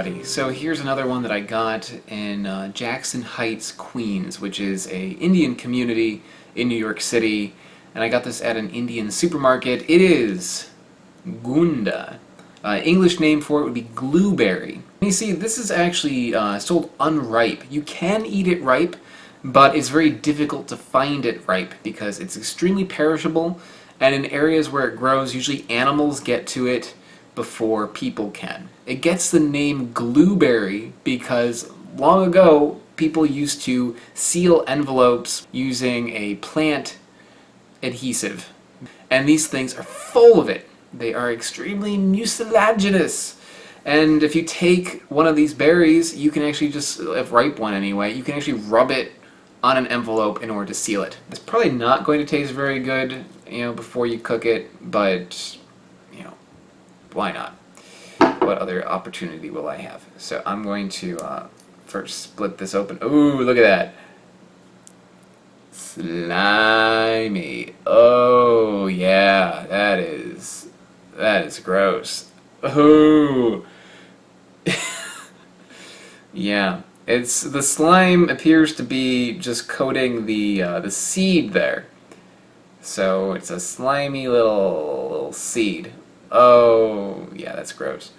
everybody. So here's another one that I got in Jackson Heights, Queens, which is a Indian community in New York City, and I got this at an Indian supermarket. It is Gunda. English name for it would be blueberry. And you see, this is actually sold unripe. You can eat it ripe, but it's very difficult to find it ripe because it's extremely perishable, and in areas where it grows, usually animals get to it before people can. It gets the name blueberry because long ago people used to seal envelopes using a plant adhesive, and these things are full of it. They are extremely mucilaginous, and if you take one of these berries, you can actually just, if ripe one anyway, you can actually rub it on an envelope in order to seal it. It's probably not going to taste very good, before you cook it, but why not? What other opportunity will I have? So I'm going to first split this open. Ooh, look at that. Slimy. Oh yeah, that is gross. Ooh. Yeah, the slime appears to be just coating the seed there. So it's a slimy little seed. Oh, yeah, that's gross.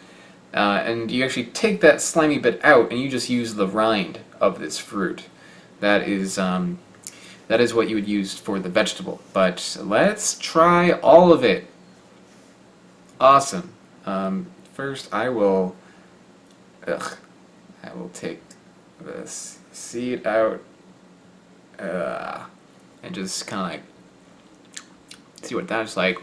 And you actually take that slimy bit out, and you just use the rind of this fruit. That is what you would use for the vegetable. But let's try all of it. Awesome. First, I will take this seed out, and just kind of like see what that's like.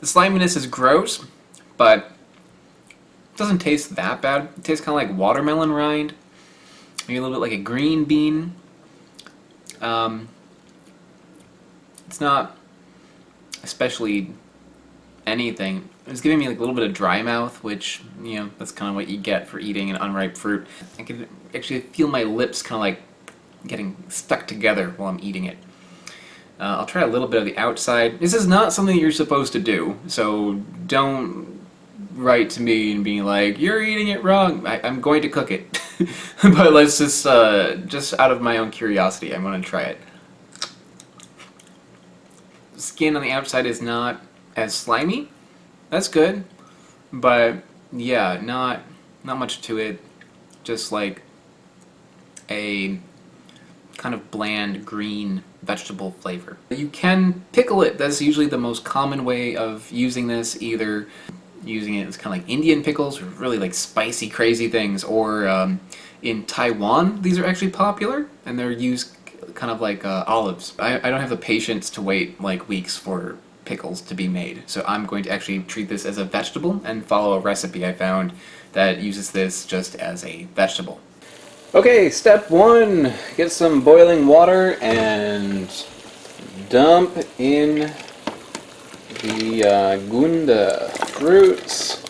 The sliminess is gross, but it doesn't taste that bad. It tastes kind of like watermelon rind, maybe a little bit like a green bean. It's not especially anything. It's giving me like a little bit of dry mouth, which, that's kind of what you get for eating an unripe fruit. I can actually feel my lips kind of like getting stuck together while I'm eating it. I'll try a little bit of the outside. This is not something you're supposed to do, so don't write to me and be like, you're eating it wrong. I'm going to cook it. But let's just out of my own curiosity, I'm going to try it. The skin on the outside is not as slimy. That's good. But yeah, not much to it. Just like a kind of bland green vegetable flavor. You can pickle it. That's usually the most common way of using this, either using it as kind of like Indian pickles, or really like spicy crazy things, or in Taiwan these are actually popular, and they're used kind of like olives. I don't have the patience to wait like weeks for pickles to be made, so I'm going to actually treat this as a vegetable and follow a recipe I found that uses this just as a vegetable. Okay, step one, get some boiling water and dump in the Gunda fruits.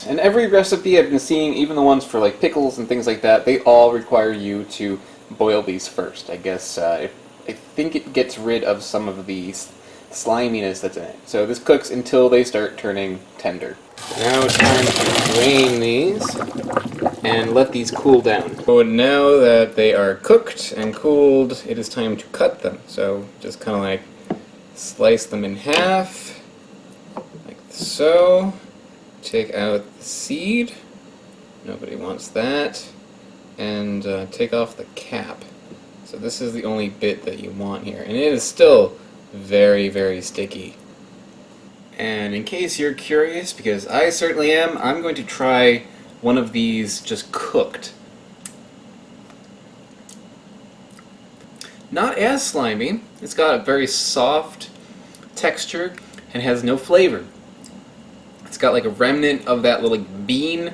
And every recipe I've been seeing, even the ones for like pickles and things like that, they all require you to boil these first. I guess I think it gets rid of some of the sliminess that's in it. So this cooks until they start turning tender. Now it's time to drain these and let these cool down. So now that they are cooked and cooled, it is time to cut them. So just kind of like slice them in half, like so. Take out the seed. Nobody wants that. And take off the cap. So this is the only bit that you want here. And it is still very, very sticky. And in case you're curious, because I certainly am, I'm going to try one of these just cooked. Not as slimy. It's got a very soft texture and has no flavor. It's got like a remnant of that little bean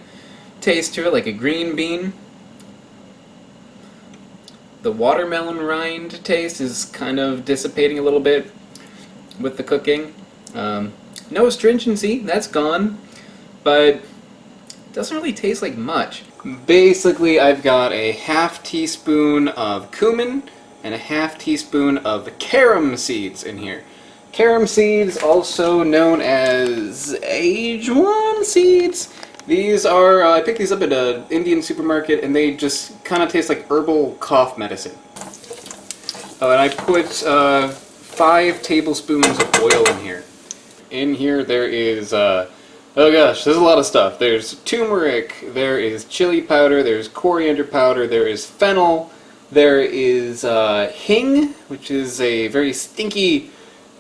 taste to it, like a green bean. The watermelon rind taste is kind of dissipating a little bit with the cooking. No astringency, that's gone, but it doesn't really taste like much. Basically, I've got a half teaspoon of cumin, and a half teaspoon of carom seeds in here. Carom seeds, also known as Ajuan seeds. These are, I picked these up at an Indian supermarket, and they just kind of taste like herbal cough medicine. Oh, and I put 5 tablespoons of oil in here. In here there is, oh gosh, there's a lot of stuff. There's turmeric, there is chili powder, there's coriander powder, there is fennel, there is hing, which is a very stinky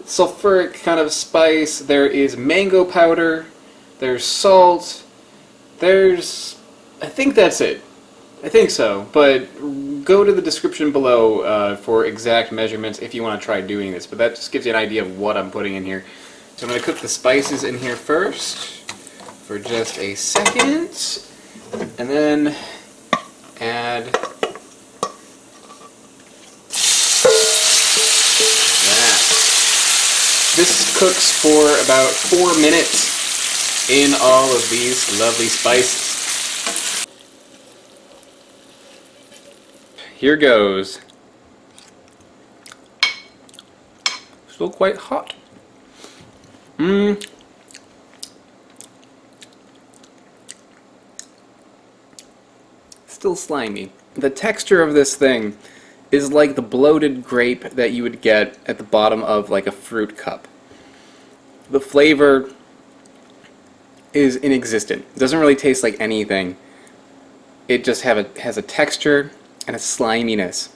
sulfuric kind of spice, there is mango powder, there's salt, there's, I think that's it. I think so, but go to the description below for exact measurements if you want to try doing this, but that just gives you an idea of what I'm putting in here. So I'm going to cook the spices in here first for just a second, and then add that. This cooks for about 4 minutes in all of these lovely spices. Here goes. Still quite hot. Still slimy. The texture of this thing is like the bloated grape that you would get at the bottom of like a fruit cup. The flavor is inexistent. It doesn't really taste like anything. It just has a texture and a sliminess.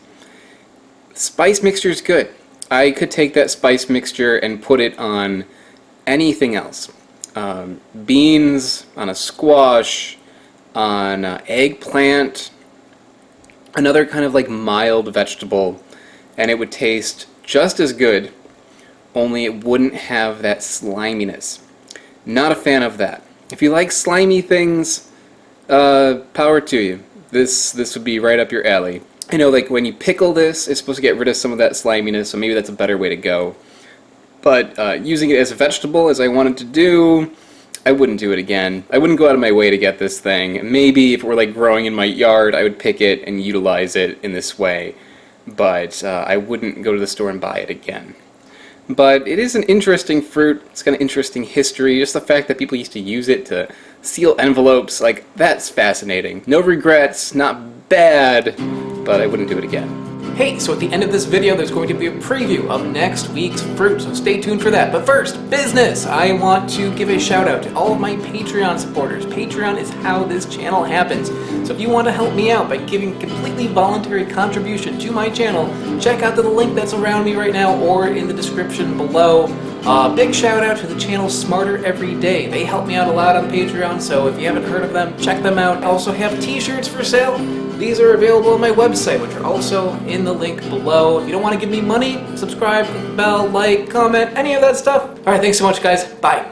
Spice mixture is good. I could take that spice mixture and put it on anything else. Beans, on a squash, on eggplant, another kind of like mild vegetable, and it would taste just as good, only it wouldn't have that sliminess. Not a fan of that. If you like slimy things, power to you. This would be right up your alley. I know, like, when you pickle this, it's supposed to get rid of some of that sliminess, so maybe that's a better way to go. But using it as a vegetable, as I wanted to do, I wouldn't do it again. I wouldn't go out of my way to get this thing. Maybe if it were like growing in my yard, I would pick it and utilize it in this way. But I wouldn't go to the store and buy it again. But it is an interesting fruit. It's got an interesting history. Just the fact that people used to use it to seal envelopes, like, that's fascinating. No regrets, not bad, but I wouldn't do it again. Hey, so at the end of this video, there's going to be a preview of next week's fruit, so stay tuned for that. But first, business! I want to give a shout out to all of my Patreon supporters. Patreon is how this channel happens. So if you want to help me out by giving completely voluntary contribution to my channel, check out the link that's around me right now or in the description below. Big shout out to the channel Smarter Every Day. They help me out a lot on Patreon, so if you haven't heard of them, check them out. I also have t-shirts for sale. These are available on my website, which are also in the link below. If you don't want to give me money, subscribe, click the bell, like, comment, any of that stuff. Alright, thanks so much, guys. Bye.